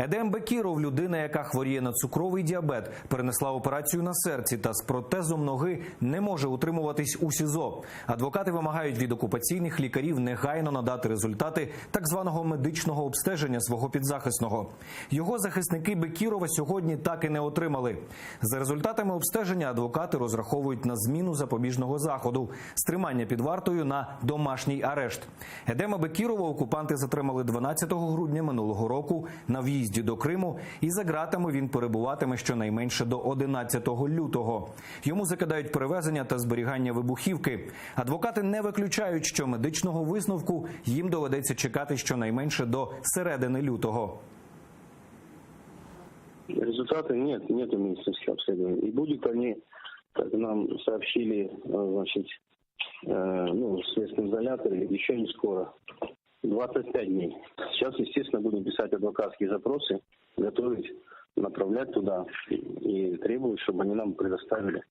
Едем Бекіров – людина, яка хворіє на цукровий діабет, перенесла операцію на серці та з протезом ноги не може утримуватись у СІЗО. Адвокати вимагають від окупаційних лікарів негайно надати результати так званого медичного обстеження свого підзахисного. Його захисники Бекірова сьогодні так і не отримали. За результатами обстеження адвокати розраховують на зміну запобіжного заходу – стримання під вартою на домашній арешт. Едема Бекірова окупанти затримали 12 грудня минулого року на в'їзді до Криму, і за ґратами він перебуватиме щонайменше до 11 лютого. Йому закидають перевезення та зберігання вибухівки. Адвокати не виключають, що медичного висновку їм доведеться чекати щонайменше до середини лютого. Результата нету медицинских обследований. И будут они, как нам сообщили, значит, в следственном изоляторе еще не скоро. 25 дней. Сейчас, естественно, будем писать адвокатские запросы, готовить, направлять туда и требовать, чтобы они нам предоставили